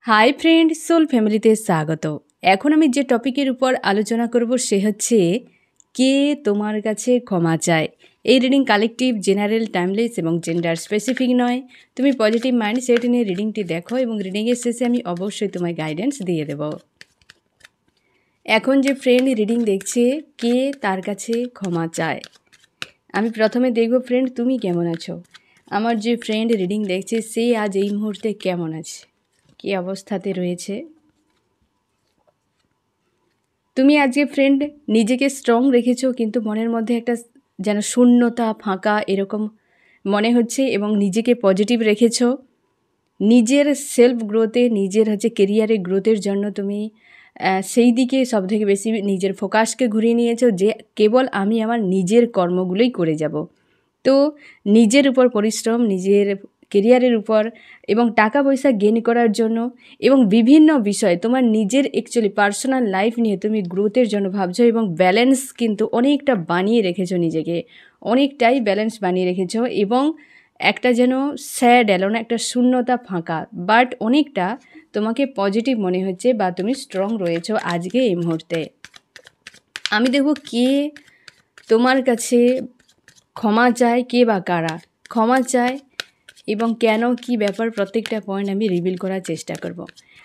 Hi friend, soul ফ্যামিলিতে স্বাগত। এখন আমি যে টপিকের উপর আলোচনা করব সে হচ্ছে কে তোমার কাছে ক্ষমা চায়। এই রিডিং কালেকটিভ, জেনারেল, টাইমলেস এবং জেন্ডার স্পেসিফিক নয়। তুমি পজিটিভ মাইন্ডসেট নিয়ে রিডিংটি দেখো এবং রিডিংয়ের শেষে আমি অবশ্যই তোমায় গাইডেন্স দিয়ে দেব। এখন যে ফ্রেন্ড রিডিং দেখছে কে তার কাছে ক্ষমা চায়, আমি প্রথমে দেখব ফ্রেন্ড তুমি কেমন আছো। আমার যে ফ্রেন্ড রিডিং দেখছে সে আজ এই মুহূর্তে কেমন আছে, কী অবস্থাতে রয়েছে। তুমি আজকে ফ্রেন্ড নিজেকে স্ট্রং রেখেছো, কিন্তু মনের মধ্যে একটা যেন শূন্যতা, ফাঁকা এরকম মনে হচ্ছে এবং নিজেকে পজিটিভ রেখেছো। নিজের সেলফ গ্রোথে, নিজের কেরিয়ারের গ্রোথের জন্য তুমি সেই দিকে সবথেকে বেশি নিজের ফোকাসকে ঘুরিয়ে নিয়েছো যে কেবল আমি আমার নিজের কর্মগুলোই করে যাব। তো নিজের উপর পরিশ্রম, নিজের কেরিয়ারের উপর এবং টাকা পয়সা গেইন করার জন্য এবং বিভিন্ন বিষয় তোমার নিজের অ্যাকচুয়ালি পার্সোনাল লাইফ নিয়ে তুমি গ্রোথের জন্য ভাবছো এবং ব্যালেন্স কিন্তু অনেকটা বানিয়ে রেখেছো, নিজেকে অনেকটাই ব্যালেন্স বানিয়ে রেখেছো এবং একটা যেন স্যাড এলো না, একটা শূন্যতা, ফাঁকা, বাট অনেকটা তোমাকে পজিটিভ মনে হচ্ছে বা তুমি স্ট্রং রয়েছো আজকে এই মুহূর্তে। আমি দেখব কে তোমার কাছে ক্ষমা চায়, কে বা কারা ক্ষমা চায় এবং কেন, কি ব্যাপার, প্রত্যেকটা পয়েন্ট আমি রিভিল করার চেষ্টা করব।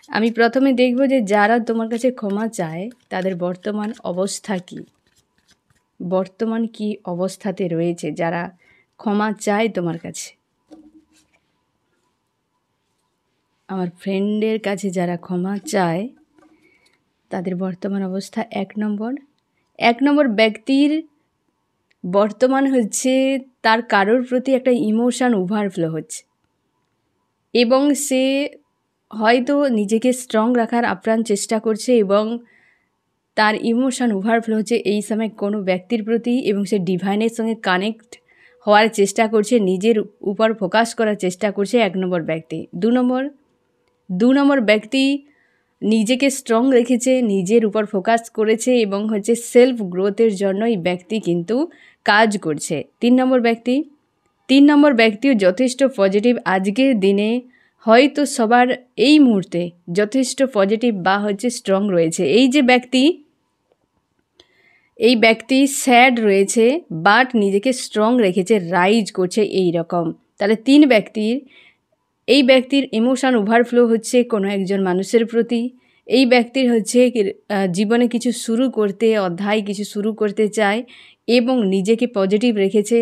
আমি প্রথমে দেখব যে যারা তোমার কাছে ক্ষমা চায় তাদের বর্তমান অবস্থা কী, বর্তমান কি অবস্থাতে রয়েছে যারা ক্ষমা চায় তোমার কাছে। আমার ফ্রেন্ডের কাছে যারা ক্ষমা চায় তাদের বর্তমান অবস্থা, এক নম্বর ব্যক্তির বর্তমান হচ্ছে তার কারোর প্রতি একটা ইমোশান ওভারফ্লো হচ্ছে এবং সে হয়তো নিজেকে স্ট্রং রাখার আপ্রাণ চেষ্টা করছে এবং তার ইমোশান ওভারফ্লো হচ্ছে এই সময় কোনো ব্যক্তির প্রতি এবং সে ডিভাইনের সঙ্গে কানেক্ট হওয়ার চেষ্টা করছে, নিজের উপর ফোকাস করার চেষ্টা করছে। এক নম্বর ব্যক্তি। দু নম্বর ব্যক্তি নিজেকে স্ট্রং রেখেছে, নিজের উপর ফোকাস করেছে এবং সেলফ গ্রোথের জন্য এই ব্যক্তি কিন্তু কাজ করছে। তিন নম্বর ব্যক্তিও যথেষ্ট পজিটিভ আজকের দিনে, হয়তো সবার এই মুহূর্তে যথেষ্ট পজিটিভ বা স্ট্রং রয়েছে। এই ব্যক্তি স্যাড রয়েছে বাট নিজেকে স্ট্রং রেখেছে, রাইজ করছে এই রকম। তাহলে এই ব্যক্তির ইমোশান ওভারফ্লো হচ্ছে কোনো একজন মানুষের প্রতি। এই ব্যক্তির জীবনে কিছু শুরু করতে, অধ্যায় কিছু শুরু করতে চায় এবং নিজেকে পজিটিভ রেখেছে,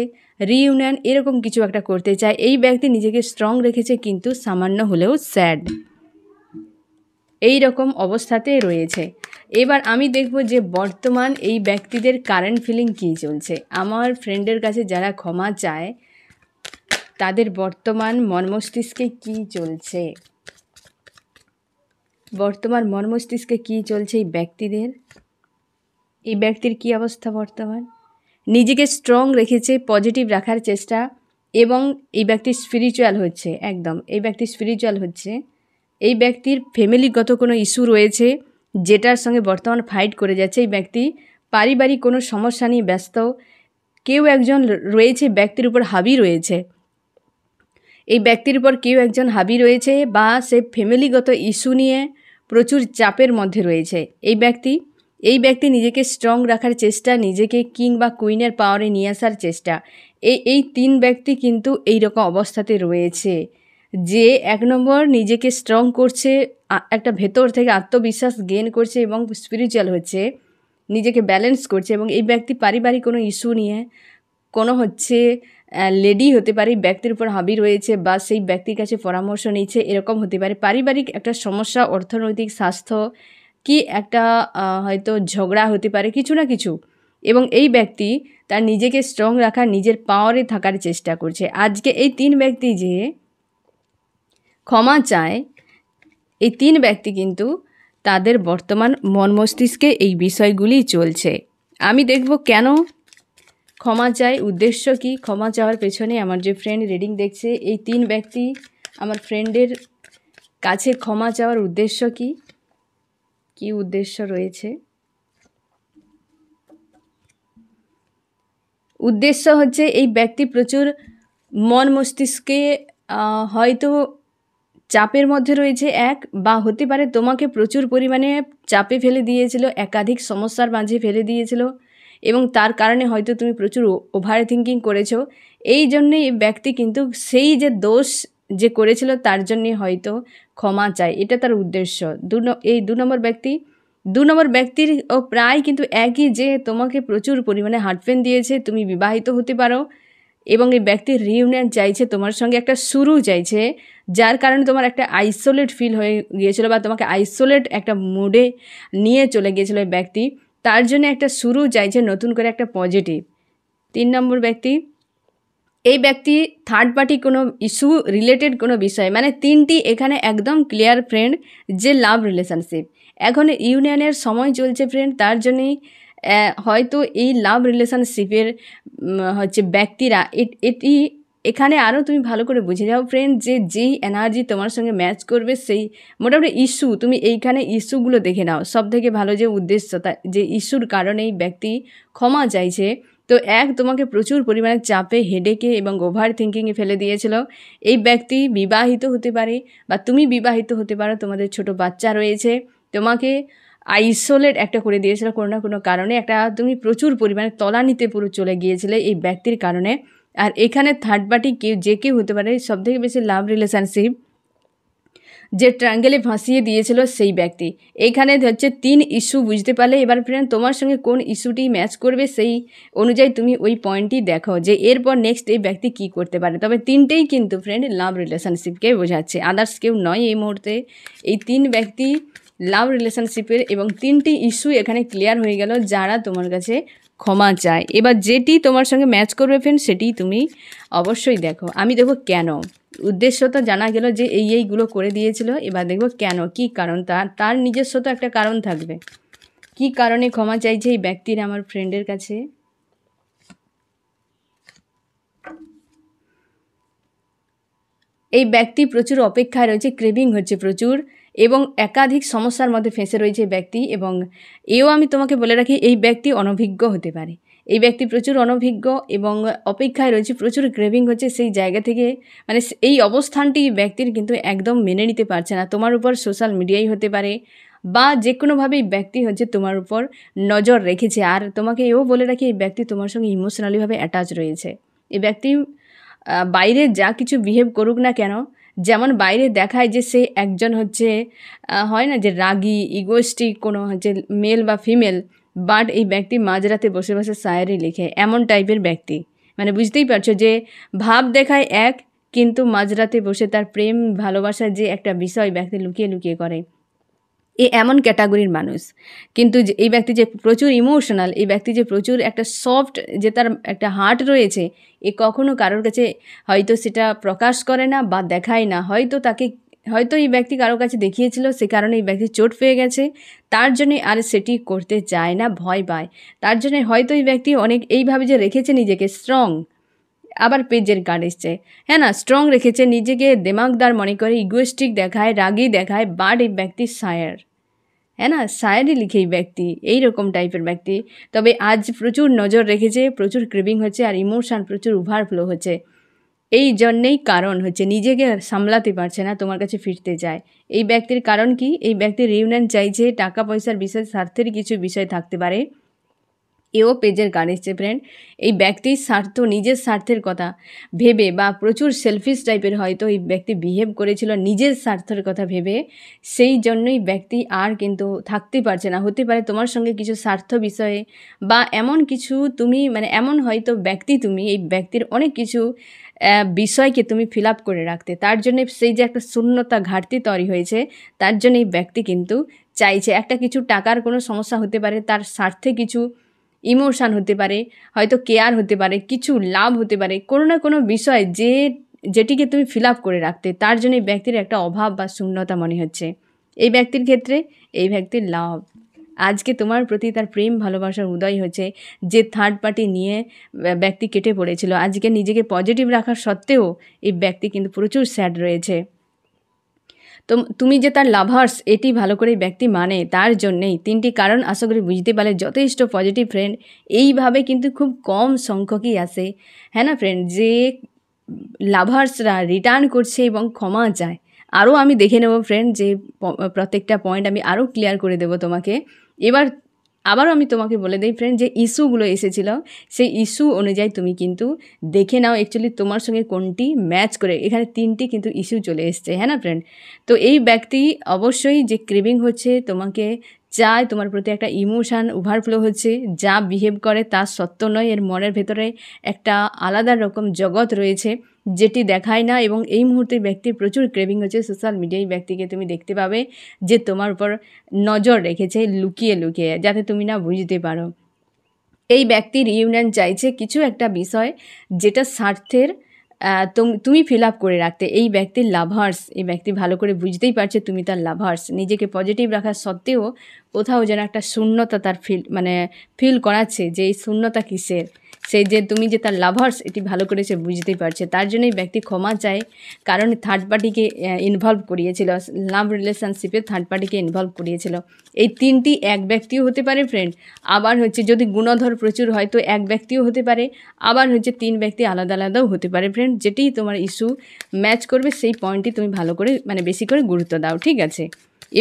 রিইউনিয়ন এরকম কিছু একটা করতে চায়। এই ব্যক্তি নিজেকে স্ট্রং রেখেছে কিন্তু সামান্য হলেও স্যাড, এই রকম অবস্থাতে রয়েছে। এবার আমি দেখব যে বর্তমান এই ব্যক্তিদের কারেন্ট ফিলিং কী চলছে। আমার ফ্রেন্ডের কাছে যারা ক্ষমা চায় তাদের বর্তমান মন মস্তিষ্কে কী চলছে, বর্তমান মন মস্তিষ্কে কী চলছে এই ব্যক্তির কী অবস্থা বর্তমান। নিজেকে স্ট্রং রেখেছে, পজিটিভ রাখার চেষ্টা এবং এই ব্যক্তি স্পিরিচুয়াল হচ্ছে, একদম এই ব্যক্তি স্পিরিচুয়াল হচ্ছে। এই ব্যক্তির ফ্যামিলিগত কোনো ইস্যু রয়েছে যেটার সঙ্গে বর্তমান ফাইট করে যাচ্ছে। এই ব্যক্তি পারিবারিক কোনো সমস্যা নিয়ে ব্যস্ত, কেউ একজন রয়েছে ব্যক্তির উপর হাবি রয়েছে, এই ব্যক্তির উপর কেউ একজন হাবি রয়েছে বা সে ফ্যামিলিগত ইস্যু নিয়ে প্রচুর চাপের মধ্যে রয়েছে। এই ব্যক্তি নিজেকে স্ট্রং রাখার চেষ্টা, নিজেকে কিং বা কুইনের পাওয়ারে নিয়ে আসার চেষ্টা। এই তিন ব্যক্তি কিন্তু এই রকম অবস্থাতে রয়েছে যে এক নম্বর নিজেকে স্ট্রং করছে, একটা ভেতর থেকে আত্মবিশ্বাস গেইন করছে এবং স্পিরিচুয়াল হচ্ছে, নিজেকে ব্যালেন্স করছে। এবং এই ব্যক্তি পারিবারিক কোনো ইস্যু নিয়ে, কোনো লেডি হতে পারে ব্যক্তির উপর হাবি রয়েছে বা সেই ব্যক্তির কাছে পরামর্শ নিচ্ছে, এরকম হতে পারে। পারিবারিক একটা সমস্যা, অর্থনৈতিক, স্বাস্থ্য কি একটা হয়তো ঝগড়া হতে পারে, কিছু না কিছু। এবং এই ব্যক্তি তার নিজেকে স্ট্রং রাখার, নিজের পাওয়ারে থাকার চেষ্টা করছে। আজকে এই তিন ব্যক্তি যে ক্ষমা চায়, এই তিন ব্যক্তি কিন্তু তাদের বর্তমান মন মস্তিষ্কে এই বিষয়গুলি চলছে। আমি দেখব কেন ক্ষমা চায়, উদ্দেশ্য কি, ক্ষমা চাওয়ার পেছনে আমার যে ফ্রেন্ড রিডিং দেখছে এই তিন ব্যক্তি আমার ফ্রেন্ডের কাছে ক্ষমা চাওয়ার উদ্দেশ্য কি উদ্দেশ্য রয়েছে। উদ্দেশ্য এই ব্যক্তি প্রচুর মন মস্তিষ্কে হয়তো চাপের মধ্যে রয়েছে বা হতে পারে তোমাকে প্রচুর পরিমাণে চাপে ফেলে দিয়েছিল, একাধিক সমস্যার মাঝে ফেলে দিয়েছিল এবং তার কারণে হয়তো তুমি প্রচুর ওভার থিঙ্কিং করেছো। এই জন্যে এই ব্যক্তি কিন্তু সেই যে দোষ যে করেছিল তার জন্যে হয়তো ক্ষমা চায়, এটা তার উদ্দেশ্য। এই 2 নম্বর ব্যক্তির প্রায় কিন্তু একই, যে তোমাকে প্রচুর পরিমাণে হার্টপেন দিয়েছে, তুমি বিবাহিত হতে পারো এবং এই ব্যক্তির রিইউনিয়ন চাইছে, তোমার সঙ্গে একটা শুরু চাইছে, যার কারণে তোমার একটা আইসোলেট ফিল হয়ে গিয়েছিল বা তোমাকে আইসোলেট একটা মুডে নিয়ে চলে গিয়েছিল এই ব্যক্তি, তার জন্য একটা শুরু চাইছে, নতুন করে একটা পজিটিভ। 3 নম্বর ব্যক্তি, এই ব্যক্তি থার্ড পার্টি কোনো ইস্যু রিলেটেড কোনো বিষয়, মানে 3টি এখানে একদম ক্লিয়ার ফ্রেন্ড, যে লাভ রিলেশনশিপ এখন ইউনিয়নের সময় চলছে ফ্রেন্ড, তার জন্যেই হয়তো এই লাভ রিলেশনশিপের হচ্ছে ব্যক্তিরা এটি এখানে আরও তুমি ভালো করে বুঝে যাও ফ্রেন্ড, যে যেই এনার্জি তোমার সঙ্গে ম্যাচ করবে সেই মোটামুটি ইস্যু, তুমি এইখানে ইস্যুগুলো দেখে নাও। সব থেকে ভালো যে উদ্দেশ্যতা, যে ইস্যুর কারণে এই ব্যক্তি ক্ষমা চাইছে, তো তোমাকে প্রচুর পরিমাণে চাপে, হেডেকে এবং ওভার থিঙ্কিংয়ে ফেলে দিয়েছিল। এই ব্যক্তি বিবাহিত হতে পারে বা তুমি বিবাহিত হতে পারো, তোমাদের ছোট বাচ্চা রয়েছে, তোমাকে আইসোলেট একটা করে দিয়েছিল কোনো না কোনো কারণে, তুমি প্রচুর পরিমাণে তলানিতে পুরো চলে গিয়েছিলে এই ব্যক্তির কারণে। আর এখানে থার্ড পার্টি যে কেউ হতে পারে, সবথেকে বেশি লাভ রিলেশনশিপ যে ট্রায়াঙ্গেলে ভাসিয়ে দিয়েছিল সেই ব্যক্তি। এইখানে হচ্ছে 3 ইস্যু বুঝতে পারলে, এবার ফ্রেন্ড তোমার সঙ্গে কোন ইস্যুটি ম্যাচ করবে সেই অনুযায়ী তুমি ওই পয়েন্টটি দেখো যে এরপর নেক্সট এই ব্যক্তি কী করতে পারে। তবে 3টেই কিন্তু ফ্রেন্ড লাভ রিলেশনশিপকে বোঝাচ্ছে, আদার্স কেউ নয় এই মুহূর্তে। এই 3 ব্যক্তি লাভ রিলেশনশিপের এবং 3টি ইস্যু এখানে ক্লিয়ার হয়ে গেল, যারা তোমার কাছে ক্ষমা চায়। এবার যেটি তোমার সঙ্গে ম্যাচ করবে ফ্রেন্ড সেটি তুমি অবশ্যই দেখো। আমি দেখো কেন, উদ্দেশ্য তো জানা গেল যে এইগুলো করে দিয়েছিল, এবার দেখবো কেন, কি কারণ, তার নিজস্ব তো একটা কারণ থাকবে, কি কারণে ক্ষমা চাইছে এই ব্যক্তির আমার ফ্রেন্ডের কাছে। এই ব্যক্তি প্রচুর অপেক্ষায় রয়েছে, ক্রেভিং হচ্ছে প্রচুর এবং একাধিক সমস্যার মধ্যে ফেঁসে রয়েছে ব্যক্তি। এবং আমি তোমাকে বলে রাখি, এই ব্যক্তি অনভিজ্ঞ হতে পারে, এই ব্যক্তি প্রচুর অনভিজ্ঞ এবং অপেক্ষায় রয়েছে, প্রচুর ক্রেভিং হচ্ছে সেই জায়গা থেকে, মানে এই অবস্থানটি ব্যক্তির কিন্তু একদম মেনে নিতে পারছে না। তোমার উপর সোশ্যাল মিডিয়াই হতে পারে বা যে কোনোভাবেই ব্যক্তি হচ্ছে তোমার উপর নজর রেখেছে। আর তোমাকে বলে রাখি, এই ব্যক্তি তোমার সঙ্গে ইমোশনালিভাবে অ্যাটাচ রয়েছে। এই ব্যক্তি বাইরে যা কিছু বিহেভ করুক না কেন, যেমন বাইরে দেখায় যে সে একজন হচ্ছে হয় না যে রাগী, ইগোস্টিক কোনো হচ্ছে মেল বা ফিমেল, বাট এই ব্যক্তি মাঝরাতে বসে বসে শায়েরি লিখে, এমন টাইপের ব্যক্তি। মানে বুঝতেই পারছো যে ভাব দেখায় কিন্তু মাঝরাতে বসে তার প্রেম ভালোবাসার যে একটা বিষয় ব্যক্তি লুকিয়ে লুকিয়ে করে, এমন ক্যাটাগরির মানুষ। কিন্তু এই ব্যক্তি যে প্রচুর ইমোশনাল, এই ব্যক্তি যে প্রচুর একটা সফট, যে তার একটা হার্ট রয়েছে, কখনো কারোর কাছে হয়তো সেটা প্রকাশ করে না বা দেখায় না। হয়তো এই ব্যক্তি কারোর কাছে দেখিয়েছিল, সে কারণে এই ব্যক্তি চোট পেয়ে গেছে, তার জন্যে আর সেটি করতে চায় না, ভয় পায়। তার জন্যে হয়তো এই ব্যক্তি অনেক এইভাবে যে রেখেছে নিজেকে স্ট্রং, আবার পেজের কার্ড এসছে, হ্যাঁ না, স্ট্রং রেখেছে নিজেকে, দিমাগদার মনে করে, ইগোয়েস্টিক দেখায়, রাগী দেখায়, বাট এই ব্যক্তি শায়ার, হ্যাঁ না, শায়েরি লিখে এই ব্যক্তি, এইরকম টাইপের ব্যক্তি। তবে আজ প্রচুর নজর রেখেছে, প্রচুর ক্রেভিং হচ্ছে আর ইমোশন প্রচুর ওভারফ্লো হচ্ছে। এই জন্যেই কারণ হচ্ছে নিজেকে সামলাতে পারছে না, তোমার কাছে ফিরতে চায়। এই ব্যক্তির কারণ কি, এই ব্যক্তির রিউনিয়ন চাইছে, টাকা পয়সার বিষয়, স্বার্থের কিছু বিষয় থাকতে পারে। পেজের কার্ড এসছে ফ্রেন্ড। এই ব্যক্তির স্বার্থ, নিজের স্বার্থের কথা ভেবে বা প্রচুর সেলফিশ টাইপের হয়তো এই ব্যক্তি বিহেভ করেছিল নিজের স্বার্থের কথা ভেবে, সেই জন্যই ব্যক্তি আর কিন্তু থাকতে পারছে না। হতে পারে তোমার সঙ্গে কিছু স্বার্থ বিষয়ে বা এমন কিছু তুমি, মানে এমন হয়তো ব্যক্তি, তুমি এই ব্যক্তির অনেক কিছু বিষয়কে তুমি ফিল আপ করে রাখতে, তার জন্যে সেই যে একটা শূন্যতা, ঘাটতি তৈরি হয়েছে, তার জন্য এই ব্যক্তি কিন্তু চাইছে একটা কিছু, টাকার কোনো সমস্যা হতে পারে, তার স্বার্থে কিছু ইমোশান হতে পারে, হয়তো কেয়ার হতে পারে, কিছু লাভ হতে পারে, কোনো না কোনো বিষয় যেটিকে তুমি ফিল আপ করে রাখতে, তার জন্য এই ব্যক্তির একটা অভাব বা শূন্যতা মনে হচ্ছে। এই ব্যক্তির ক্ষেত্রে এই ব্যক্তির লাভ, আজকে তোমার প্রতি তার প্রেম ভালোবাসার উদয় হচ্ছে। যে থার্ড পার্টি নিয়ে ব্যক্তি কেটে পড়েছিল, আজকে নিজেকে পজিটিভ রাখার সত্ত্বেও এই ব্যক্তি কিন্তু প্রচুর স্যাড রয়েছে। তো তুমি যে তার লাভার্স, এটি ভালো করে ব্যক্তি মানে, তার জন্যেই 3টি কারণ আশা করি বুঝতে পারলে। যথেষ্ট পজিটিভ ফ্রেন্ড, এইভাবে কিন্তু খুব কম সংখ্যকই আসে, হ্যাঁ না ফ্রেন্ড, যে লাভার্সরা রিটার্ন করছে এবং ক্ষমা চায়। আরও আমি দেখে নেব ফ্রেন্ড, যে প্রত্যেকটা পয়েন্ট আমি আরও ক্লিয়ার করে দেবো তোমাকে। এবার আবারও আমি তোমাকে বলে দিই ফ্রেন্ড, যে ইস্যুগুলো এসেছিলো সেই ইস্যু অনুযায়ী তুমি কিন্তু দেখে নাও অ্যাকচুয়ালি তোমার সঙ্গে কোনটি ম্যাচ করে। এখানে 3টি কিন্তু ইস্যু চলে এসছে, হ্যাঁ না ফ্রেন্ড? তো এই ব্যক্তি অবশ্যই যে ক্রেভিং হচ্ছে, তোমাকে চায়, তোমার প্রতি একটা ইমোশান ওভারফ্লো হচ্ছে, যা বিহেভ করে তা সত্য নয়, এর মনের ভেতরে একটা আলাদা রকম জগৎ রয়েছে যেটি দেখায় না। এবং এই মুহূর্তে ব্যক্তির প্রচুর ক্রেভিং হচ্ছে। সোশ্যাল মিডিয়ায় ব্যক্তিকে তুমি দেখতে পাবে যে তোমার উপর নজর রেখেছে লুকিয়ে লুকিয়ে, যাতে তুমি না বুঝতে পারো। এই ব্যক্তির ইউনিয়ন চাইছে কিছু একটা বিষয় যেটা স্বার্থের তুমি ফিল আপ করে রাখতে। এই ব্যক্তির লাভার্স, এই ব্যক্তি ভালো করে বুঝতেই পারছে তুমি তার লাভার্স। নিজেকে পজিটিভ রাখার সত্ত্বেও কোথাও যেন একটা শূন্যতা তার ফিল করাচ্ছে, যে এই শূন্যতা কিসের, সেই যে তুমি যে তার লাভার্স, এটি ভালো করে সে বুঝতেই পারছে। তার জন্যই ব্যক্তি ক্ষমা চায়, কারণ থার্ড পার্টিকে ইনভলভ করিয়েছিল, লাভ রিলেশনশিপে থার্ড পার্টিকে ইনভলভ করিয়েছিল। এই 3টি এক ব্যক্তিও হতে পারে ফ্রেন্ড, আবার হচ্ছে যদি গুণধর প্রচুর হয় তো এক ব্যক্তিও হতে পারে, আবার হচ্ছে 3 ব্যক্তি আলাদা আলাদাও হতে পারে ফ্রেন্ড। যেটি তোমার ইস্যু ম্যাচ করবে সেই পয়েন্টটি তুমি ভালো করে বেশি করে গুরুত্ব দাও, ঠিক আছে?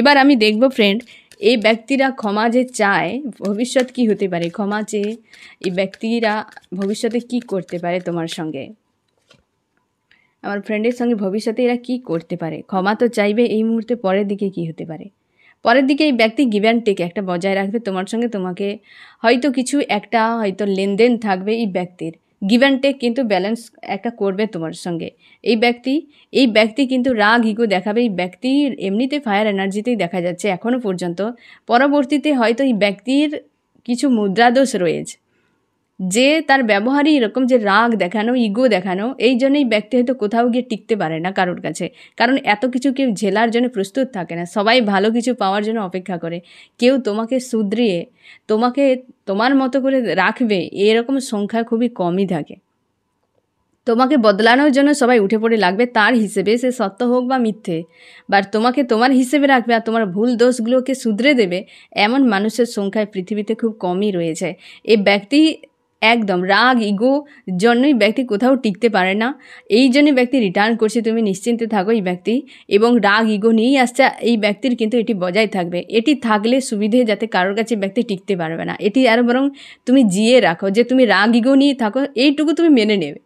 এবার আমি দেখব ফ্রেন্ড, এই ব্যক্তিরা ক্ষমা যে চায়, ভবিষ্যৎ কি হতে পারে ক্ষমা চেয়ে এই ব্যক্তিরা ভবিষ্যতে কি করতে পারে তোমার সঙ্গে, আমার ফ্রেন্ডের সঙ্গে ভবিষ্যতে এরা কি করতে পারে। ক্ষমা তো চাইবে, এই মুহূর্তে পরের দিকে কি হতে পারে? পরের দিকে এই ব্যক্তি গিভ অ্যান্ড টেক একটা বজায় রাখবে তোমার সঙ্গে। তোমাকে হয়তো কিছু একটা হয়তো লেনদেন থাকবে এই ব্যক্তির, গিভ অ্যান্ড টেক কিন্তু ব্যালেন্স একটা করবে তোমার সঙ্গে। এই ব্যক্তি কিন্তু রাগ ইগো দেখাবে। এই ব্যক্তির এমনিতে ফায়ার এনার্জিতেই দেখা যাচ্ছে এখনও পর্যন্ত। পরবর্তীতে হয়তো এই ব্যক্তির কিছু মুদ্রাদোষ রয়েছে, যে তার ব্যবহারই এরকম, যে রাগ দেখানো, ইগো দেখানো, এই জন্যই ব্যক্তি হয়তো কোথাও গিয়ে টিকতে পারে না কারোর কাছে। কারণ এত কিছু কেউ ঝেলার জন্য প্রস্তুত থাকে না, সবাই ভালো কিছু পাওয়ার জন্য অপেক্ষা করে। কেউ তোমাকে শুধরিয়ে তোমাকে তোমার মতো করে রাখবে এরকম সংখ্যা খুবই কমই থাকে। তোমাকে বদলানোর জন্য সবাই উঠে পড়ে লাগবে তার হিসেবে, সে সত্য হোক বা মিথ্যে, বা তোমাকে তোমার হিসেবে রাখবে আর তোমার ভুল দোষগুলোকে শুধরে দেবে, এমন মানুষের সংখ্যায় পৃথিবীতে খুব কমই রয়েছে। এই ব্যক্তি একদম রাগ ইগো জন্যই ব্যক্তি কোথাও টিকতে পারে না, এই জন্যই ব্যক্তি রিটার্ন করছে। তুমি নিশ্চিন্তে থাকো এই ব্যক্তি, এবং রাগ ইগো নিয়েই আসছে এই ব্যক্তির, কিন্তু এটি বজায় থাকবে। এটি থাকলে সুবিধে, যাতে কারোর কাছে ব্যক্তি টিকতে পারবে না। এটি আরও বরং তুমি জিয়ে রাখো, যে তুমি রাগ ইগো নিয়ে থাকো, এইটুকু তুমি মেনে নেবে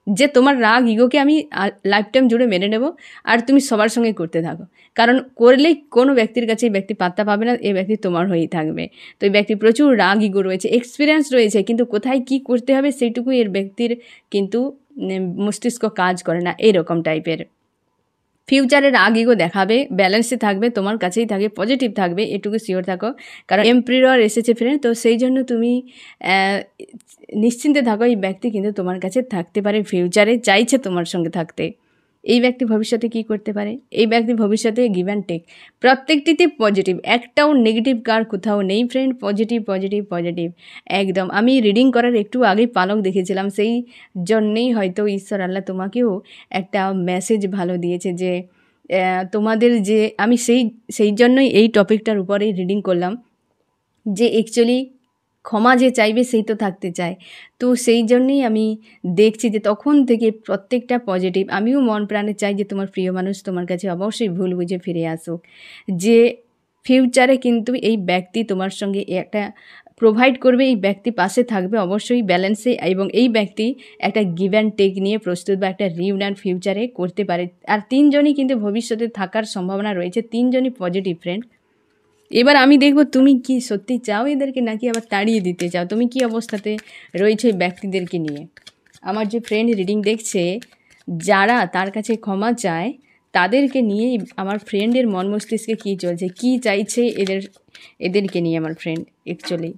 যে তোমার রাগ ইগোকে আমি লাইফ টাইম জুড়ে মেনে নেব, আর তুমি সবার সঙ্গে করতে থাকো। কারণ করলেই কোনো ব্যক্তির কাছে এই ব্যক্তি পাত্তা পাবে না, এই ব্যক্তি তোমার হয়েই থাকবে। তো এই ব্যক্তি প্রচুর রাগ ইগো রয়েছে, এক্সপিরিয়েন্স রয়েছে, কিন্তু কোথায় কি করতে হবে সেইটুকু এর ব্যক্তির কিন্তু মস্তিষ্ক কাজ করে না, এরকম টাইপের। ফিউচারে রাগ ইগো দেখাবে, ব্যালেন্সে থাকবে, তোমার কাছেই থাকবে, পজিটিভ থাকবে, এটুকু শিওর থাকো। কারণ এম্পিরিয়র এসেছে ফ্রেন্ড, তো সেই জন্য তুমি নিশ্চিন্তে থাকো, এই ব্যক্তি কিন্তু তোমার কাছে থাকতে পারে, ফিউচারে চাইছে তোমার সঙ্গে থাকতে। এই ব্যক্তি ভবিষ্যতে কি করতে পারে? এই ব্যক্তি ভবিষ্যতে গিভ অ্যান্ড টেক, প্রত্যেকটিতে পজিটিভ, একটাও নেগেটিভ কার কোথাও নেই ফ্রেন্ড। পজিটিভ পজিটিভ পজিটিভ একদম। আমি রিডিং করার একটু আগেই পালক দেখেছিলাম, সেই জন্যেই হয়তো ঈশ্বর আল্লাহ তোমাকেও একটা মেসেজ ভালো দিয়েছে, যে তোমাদের যে আমি সেই জন্যই এই টপিকটার উপরেই রিডিং করলাম, যে অ্যাকচুয়ালি ক্ষমা যে চাইবে সেই তো থাকতে চায়। তো সেই জন্যেই আমি দেখছি যে তখন থেকে প্রত্যেকটা পজিটিভ। আমিও মন প্রাণে চাই যে তোমার প্রিয় মানুষ তোমার কাছে অবশ্যই ভুল বুঝে ফিরে আসুক, যে ফিউচারে কিন্তু এই ব্যক্তি তোমার সঙ্গে একটা প্রোভাইড করবে, এই ব্যক্তি পাশে থাকবে অবশ্যই ব্যালেন্সে, এবং এই ব্যক্তি একটা গিভ অ্যান্ড টেক নিয়ে প্রস্তুত, বা একটা রিউনিয়ন ফিউচারে করতে পারে। আর 3জনই কিন্তু ভবিষ্যতে থাকার সম্ভাবনা রয়েছে, 3জনই পজিটিভ ফ্রেন্ড। এবার আমি দেখব তুমি কি সত্যি চাও এদেরকে, নাকি আবার তাড়িয়ে দিতে চাও, তুমি কি অবস্থাতে রয়েছে এই ব্যক্তিদেরকে নিয়ে। আমার যে ফ্রেন্ড রিডিং দেখছে, যারা তার কাছে ক্ষমা চায়, তাদেরকে নিয়ে আমার ফ্রেন্ডের মন মস্তিষ্কে কী চলছে, কী চাইছে এদেরকে নিয়ে আমার ফ্রেন্ড অ্যাকচুয়ালি।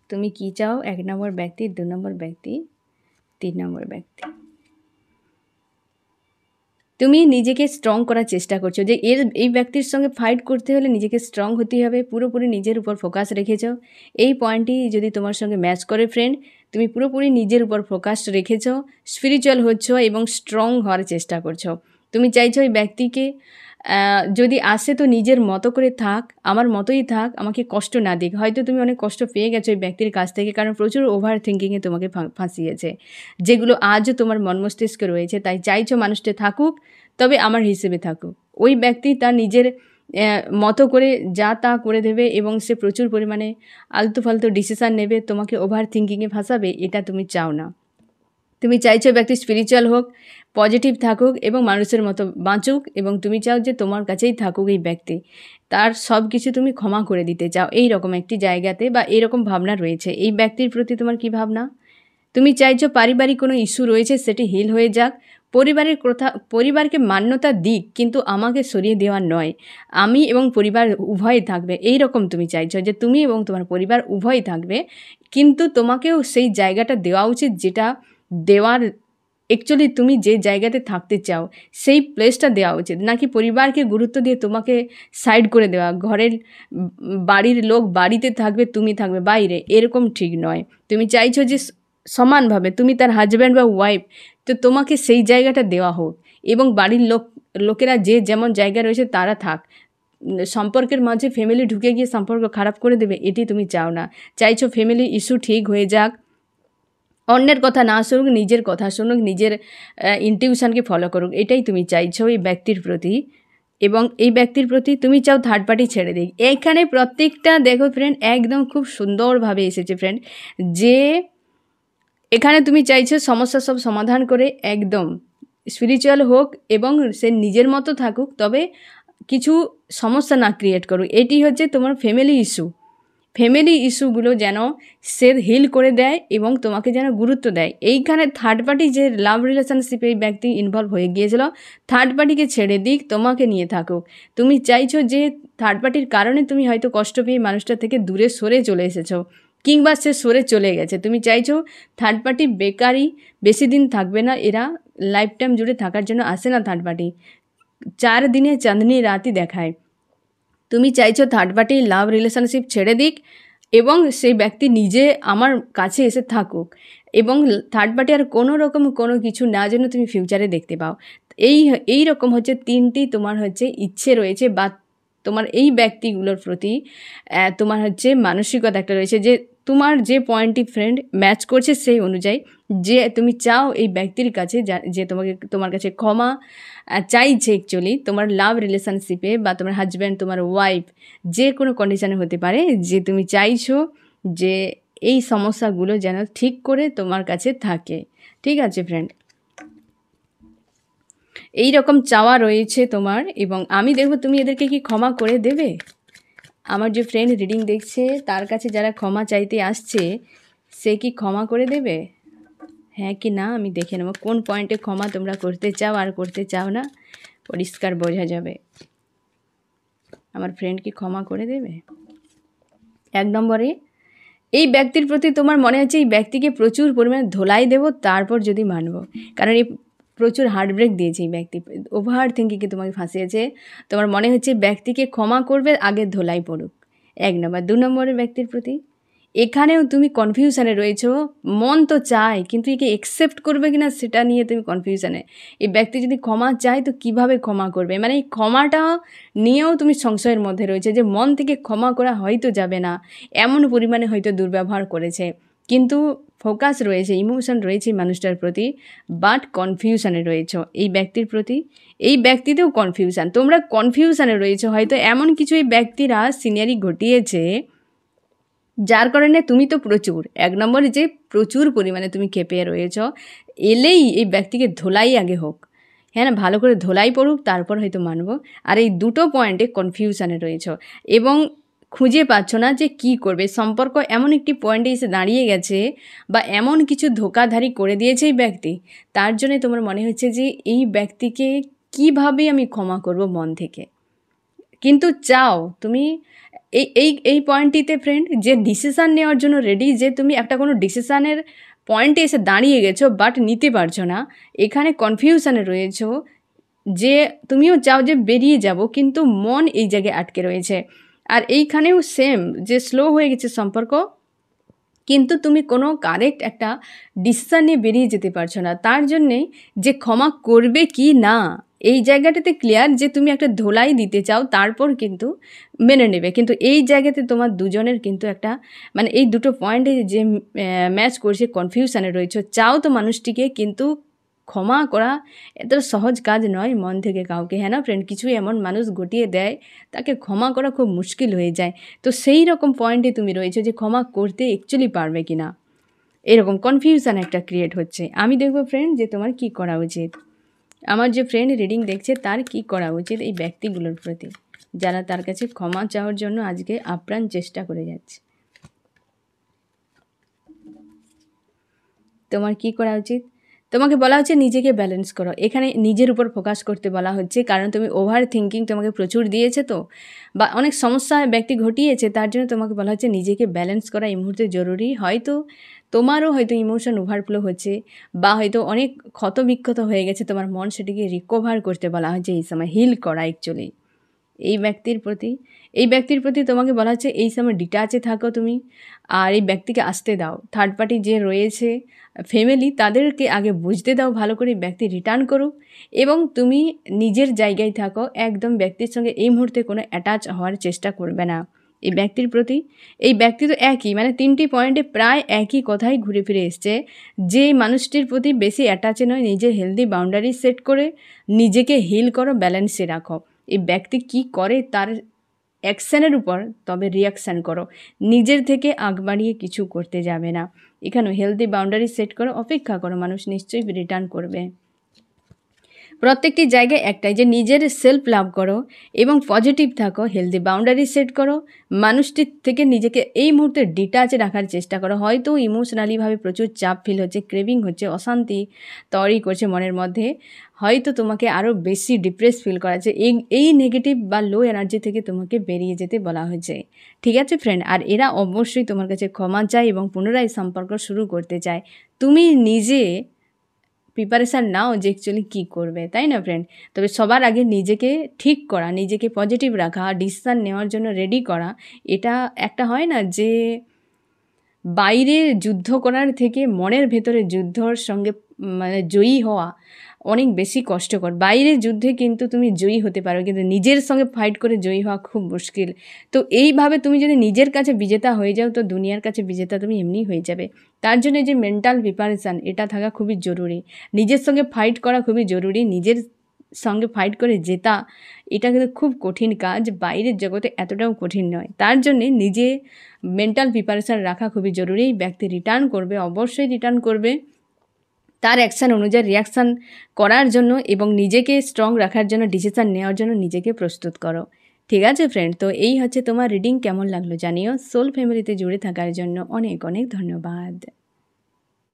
তুমি কি চাও? 1 নম্বর ব্যক্তি, 2 নম্বর ব্যক্তি, 3 নম্বর ব্যক্তি। তুমি নিজেকে স্ট্রং করার চেষ্টা করছো, যে এই ব্যক্তির সঙ্গে ফাইট করতে হলে নিজেকে স্ট্রং হতে হবে, পুরোপুরি নিজের উপর ফোকাস রেখেছ। এই পয়েন্টটি যদি তোমার সঙ্গে ম্যাচ করে ফ্রেন্ড, তুমি পুরোপুরি নিজের উপর ফোকাস রেখেছ, স্পিরিচুয়াল হচ্ছ এবং স্ট্রং হওয়ার চেষ্টা করছো। তুমি চাইছো এই ব্যক্তিকে যদি আসে তো নিজের মতো করে থাক, আমার মতোই থাক, আমাকে কষ্ট না দিক। হয়তো তুমি অনেক কষ্ট পেয়ে গেছো এই ব্যক্তির কাছ থেকে, কারণ প্রচুর ওভার থিঙ্কিংয়ে তোমাকে ফাঁসিয়েছে, যেগুলো আজও তোমার মন মস্তিষ্কে রয়েছে। তাই চাইছো মানুষটা থাকুক, তবে আমার হিসেবে থাকুক। ওই ব্যক্তি তার নিজের মতো করে যা তা করে দেবে এবং সে প্রচুর পরিমাণে আলতু ফালতু ডিসিশান নেবে, তোমাকে ওভার থিঙ্কিংয়ে ফাঁসাবে, এটা তুমি চাও না। তুমি চাইছো ব্যক্তি স্পিরিচুয়াল হোক, পজিটিভ থাকুক এবং মানুষের মতো বাঁচুক, এবং তুমি চাও যে তোমার কাছেই থাকুক এই ব্যক্তি, তার সব কিছু তুমি ক্ষমা করে দিতে চাও। এই রকম একটি জায়গাতে বা এরকম ভাবনা রয়েছে। এই ব্যক্তির প্রতি তোমার কী ভাবনা? তুমি চাইছো পারিবারিক কোনো ইস্যু রয়েছে সেটি হিল হয়ে যাক, পরিবারকে মান্যতা দিক, কিন্তু আমাকে সরিয়ে দেওয়া নয়, আমি এবং পরিবার উভয়ই থাকবে। এই রকম তুমি চাইছো যে তুমি এবং তোমার পরিবার উভয়ই থাকবে, কিন্তু তোমাকেও সেই জায়গাটা দেওয়া উচিত যেটা দেওয়ার, অ্যাকচুয়ালি তুমি যে জায়গাতে থাকতে চাও সেই প্লেসটা দেওয়া উচিত, নাকি পরিবারকে গুরুত্ব দিয়ে তোমাকে সাইড করে দেওয়া, বাড়ির লোক বাড়িতে থাকবে, তুমি থাকবে বাইরে, এরকম ঠিক নয়। তুমি চাইছো যে সমানভাবে তুমি তার হাজব্যান্ড বা ওয়াইফ, তো তোমাকে সেই জায়গাটা দেওয়া হোক, এবং বাড়ির লোকেরা যে যেমন জায়গা রয়েছে তারা থাক। সম্পর্কের মাঝে ফ্যামিলি ঢুকে গিয়ে সম্পর্ক খারাপ করে দেবে, এটি তুমি চাও না। চাইছো ফ্যামিলি ইস্যু ঠিক হয়ে যাক, অন্যের কথা না শুনুক, নিজের কথা শুনুক, নিজের ইনটিউশনকে ফলো করুক, এটাই তুমি চাইছো এই ব্যক্তির প্রতি। এবং এই ব্যক্তির প্রতি তুমি চাও থার্ড পার্টি ছেড়ে দিক। এখানে প্রত্যেকটা দেখো ফ্রেন্ড, একদম খুব সুন্দরভাবে এসেছে ফ্রেন্ড, যে এখানে তুমি চাইছো সমস্যা সব সমাধান করে একদম স্পিরিচুয়াল হোক এবং সে নিজের মতো থাকুক, তবে কিছু সমস্যা না ক্রিয়েট করুক। এটি হচ্ছে তোমার ফ্যামিলি ইস্যুগুলো যেন সে হিল করে দেয় এবং তোমাকে যেন গুরুত্ব দেয়। এইখানে থার্ড পার্টি যে লাভ রিলেশনশিপে এই ব্যক্তি ইনভলভ হয়ে গিয়েছিল, থার্ড পার্টিকে ছেড়ে দিক, তোমাকে নিয়ে থাকুক। তুমি চাইছো যে থার্ড পার্টির কারণে তুমি হয়তো কষ্ট পেয়ে মানুষটা থেকে দূরে সরে চলে এসেছো, কিংবা সে সরে চলে গেছে। তুমি চাইছো থার্ড পার্টি বেকারই, বেশি দিন থাকবে না, এরা লাইফ টাইম জুড়ে থাকার জন্য আসে না থার্ড পার্টি, 4 দিনে চাঁদনি রাতই দেখায়। তুমি চাইছো থার্ড পার্টি লাভ রিলেশনশিপ ছেড়ে দিক এবং সেই ব্যক্তি নিজে আমার কাছে এসে থাকুক, এবং থার্ড পার্টি আর কোনো কিছু না যেন তুমি ফিউচারে দেখতে পাও। এই রকম হচ্ছে 3টি তোমার হচ্ছে ইচ্ছে রয়েছে, বা তোমার এই ব্যক্তিগুলোর প্রতি তোমার হচ্ছে মানসিকতা একটা রয়েছে, যে তোমার যে পয়েন্টটি ফ্রেন্ড ম্যাচ করছে সেই অনুযায়ী, যে তুমি চাও এই ব্যক্তির কাছে যে তোমার কাছে ক্ষমা চাইছে, অ্যাকচুয়ালি তোমার লাভ রিলেশনশিপে বা তোমার হাজব্যান্ড, তোমার ওয়াইফ, যে কোনো কন্ডিশনে হতে পারে, যে তুমি চাইছো যে এই সমস্যাগুলো যেন ঠিক করে তোমার কাছে থাকে। ঠিক আছে ফ্রেন্ড, এই রকম চাওয়া রয়েছে তোমার, এবং আমি দেখব তুমি এদেরকে কি ক্ষমা করে দেবে। আমার যে ফ্রেন্ড রিডিং দেখছে তার কাছে যারা ক্ষমা চাইতে আসছে, সে কি ক্ষমা করে দেবে, হ্যাঁ কি না আমি দেখে নেব। কোন পয়েন্টে ক্ষমা তোমরা করতে চাও আর করতে চাও না, পরিষ্কার বোঝা যাবে। আমার ফ্রেন্ড কি ক্ষমা করে দেবে? 1 নম্বরে, এই ব্যক্তির প্রতি তোমার মনে হচ্ছে এই ব্যক্তিকে প্রচুর পরিমাণে ধোলাই দেবো, তারপর যদি মানব, কারণ এই প্রচুর হার্টব্রেক দিয়েছে এই ব্যক্তি, ওভার থিঙ্কিংকে তোমাকে ফাঁসিয়েছে। তোমার মনে হচ্ছে ব্যক্তিকে ক্ষমা করবে, আগে ধোলাই পড়ুক। 1 নম্বর। 2 নম্বরের ব্যক্তির প্রতি এখানেও তুমি কনফিউশনে রয়েছো, মন তো চায় কিন্তু একে অ্যাকসেপ্ট করবে কিনা সেটা নিয়ে তুমি কনফিউশনে। এই ব্যক্তি যদি ক্ষমা চায় তো কিভাবে ক্ষমা করবে, মানে এই ক্ষমাটা নিয়েও তুমি সংশয়ের মধ্যে রয়েছে, যে মন থেকে ক্ষমা করা হয়তো যাবে না, এমন পরিমাণে হয়তো দুর্ব্যবহার করেছে, কিন্তু ফোকাস রয়েছে, ইমোশন রয়েছে মানুষটার প্রতি, বাট কনফিউশনে রয়েছো এই ব্যক্তির প্রতি। এই ব্যক্তিতেও কনফিউশন, তোমরা কনফিউশনে রয়েছো, হয়তো এমন কিছু এই ব্যক্তিরা সিনারি ঘটিয়েছে যার কারণে তুমি তো প্রচুর 1 নম্বরে যে প্রচুর পরিমাণে তুমি খেপে রয়েছ। এলেই এই ব্যক্তিকে ধোলাই আগে হোক, হ্যাঁ না, ভালো করে ধোলাই পড়ুক, তারপর হয়তো মানব। আর এই দুটো পয়েন্টে কনফিউশনে রয়েছ এবং খুঁজে পাচ্ছ না যে কি করবে। সম্পর্ক এমন একটি পয়েন্টে এসে দাঁড়িয়ে গেছে, বা এমন কিছু ধোঁকাধারি করে দিয়েছে এই ব্যক্তি, তার জন্যে তোমার মনে হচ্ছে যে এই ব্যক্তিকে কিভাবে আমি ক্ষমা করব মন থেকে। কিন্তু চাও তুমি এই পয়েন্টটিতে ফ্রেন্ড, যে ডিসিশান নেওয়ার জন্য রেডি, যে তুমি একটা কোনো ডিসিশানের পয়েন্টে এসে দাঁড়িয়ে গেছো বাট নিতে পারছো না, এখানে কনফিউশনে রয়েছো, যে তুমিও চাও যে বেরিয়ে যাব, কিন্তু মন এই জায়গায় আটকে রয়েছে। আর এইখানেও সেম, যে স্লো হয়ে গেছে সম্পর্ক, কিন্তু তুমি কোনো কারেক্ট একটা ডিসিশান নিয়ে বেরিয়ে যেতে পারছো না। তার জন্যে যে ক্ষমা করবে কি না, এই জায়গাটাতে ক্লিয়ার, যে তুমি একটা ধোলাই দিতে চাও, তারপর কিন্তু মেনে নেবে। কিন্তু এই জায়গাতে তোমার দুজনের কিন্তু একটা, মানে এই দুটো পয়েন্টে যে ম্যাচ করছে, কনফিউশনে রয়েছে। চাও তো মানুষটিকে, কিন্তু ক্ষমা করা এত সহজ কাজ নয় মন থেকে কাউকে, হ্যাঁ না ফ্রেন্ড? কিছু এমন মানুষ গটিয়ে দেয়, তাকে ক্ষমা করা খুব মুশকিল হয়ে যায়। তো সেই রকম পয়েন্টে তুমি রয়েছো যে ক্ষমা করতে অ্যাকচুয়ালি পারবে কি না, এরকম কনফিউশন একটা ক্রিয়েট হচ্ছে। আমি দেখব ফ্রেন্ড যে তোমার কি করা উচিত। আমার যে ফ্রেন্ড রিডিং দেখছে তার কি করা উচিত এই ব্যক্তিগুলোর প্রতি, যারা তার কাছে ক্ষমা চাওয়ার জন্য আজকে আপ্রাণ চেষ্টা করে যাচ্ছে। তোমার কি করা উচিত? তোমাকে বলা হচ্ছে নিজেকে ব্যালেন্স করো। এখানে নিজের উপর ফোকাস করতে বলা হচ্ছে, কারণ তুমি ওভার থিঙ্কিং তোমাকে প্রচুর দিয়েছে তো, বা অনেক সমস্যা ব্যক্তি ঘটিয়েছে, তার জন্য তোমাকে বলা হচ্ছে নিজেকে ব্যালেন্স করা এই মুহূর্তে জরুরি। হয়তো তোমারও হয়তো ইমোশন ওভারফ্লো হচ্ছে, বা হয়তো অনেক ক্ষতবিক্ষত হয়ে গেছে তোমার মন, সেটিকে রিকভার করতে বলা হচ্ছে এই সময়, হিল করা অ্যাকচুয়ালি। এই ব্যক্তির প্রতি তোমাকে বলা হচ্ছে এই সময় ডিটাচে থাকো তুমি, আর এই ব্যক্তিকে আসতে দাও। থার্ড পার্টি যে রয়েছে ফ্যামিলি, তাদেরকে আগে বুঝতে দাও ভালো করে, ব্যক্তি রিটার্ন করুক, এবং তুমি নিজের জায়গায় থাকো। একদম ব্যক্তির সঙ্গে এই মুহূর্তে কোনো অ্যাটাচ হওয়ার চেষ্টা করবে না এই ব্যক্তির প্রতি। এই ব্যক্তি তো একই, মানে 3টি পয়েন্টে প্রায় একই কথাই ঘুরে ফিরে এসছে, যে মানুষটির প্রতি বেশি অ্যাটাচে নয়, নিজের হেলদি বাউন্ডারি সেট করে নিজেকে হিল করো, ব্যালেন্সে রাখো। এই ব্যক্তি কি করে তার অ্যাকশানের উপর তবে রিয়াকশান করো, নিজের থেকে আগ বাড়িয়ে কিছু করতে যাবে না। এখানে হেলদি বাউন্ডারি সেট করো, অপেক্ষা করো, মানুষ নিশ্চয়ই রিটার্ন করবে। প্রত্যেকটি জায়গায় একটাই, যে নিজের সেলফ লাভ করো এবং পজিটিভ থাকো, হেলদি বাউন্ডারি সেট করো, মানুষটির থেকে নিজেকে এই মুহূর্তে ডিটাচে রাখার চেষ্টা করো। হয়তো ইমোশনালিভাবে প্রচুর চাপ ফিল হচ্ছে, ক্রেভিং হচ্ছে, অশান্তি তৈরি করছে মনের মধ্যে, হয়তো তোমাকে আরও বেশি ডিপ্রেস ফিল করাচ্ছে। এই নেগেটিভ বা লো এনার্জি থেকে তোমাকে বেরিয়ে যেতে বলা হয়েছে, ঠিক আছে ফ্রেন্ড? আর এরা অবশ্যই তোমার কাছে ক্ষমা চায় এবং পুনরায় সম্পর্ক শুরু করতে চায়। তুমি নিজে প্রিপারেশান নাও যে অ্যাকচুয়ালি কী করবে, তাই না ফ্রেন্ড? তবে সবার আগে নিজেকে ঠিক করা, নিজেকে পজিটিভ রাখা, ডিসিশান নেওয়ার জন্য রেডি করা। এটা একটা হয় না যে বাইরে যুদ্ধ করার থেকে মনের ভেতরে যুদ্ধর সঙ্গে মানে জয়ী হওয়া অনেক বেশি কষ্টকর। বাইরের যুদ্ধে কিন্তু তুমি জয়ী হতে পারো, কিন্তু নিজের সঙ্গে ফাইট করে জয়ী হওয়া খুব মুশকিল। তো এইভাবে তুমি যদি নিজের কাছে বিজেতা হয়ে যাও, তো দুনিয়ার কাছে বিজেতা তুমি এমনিই হয়ে যাবে। তার জন্য যে মেন্টাল প্রিপারেশান, এটা থাকা খুবই জরুরি। নিজের সঙ্গে ফাইট করা খুবই জরুরি। নিজের সঙ্গে ফাইট করে জেতা, এটা কিন্তু খুব কঠিন কাজ, বাইরের জগতে এতটাও কঠিন নয়। তার জন্যে নিজে মেন্টাল প্রিপারেশান রাখা খুবই জরুরি। ব্যক্তি রিটার্ন করবে, অবশ্যই রিটার্ন করবে, তার অ্যাকশান অনুযায়ী রিয়াকশান করার জন্য এবং নিজেকে স্ট্রং রাখার জন্য, ডিসিশান নেওয়ার জন্য নিজেকে প্রস্তুত করো, ঠিক আছে ফ্রেন্ড? তো এই হচ্ছে তোমার রিডিং। কেমন লাগলো জানিও। সোল ফ্যামিলিতে জুড়ে থাকার জন্য অনেক অনেক ধন্যবাদ।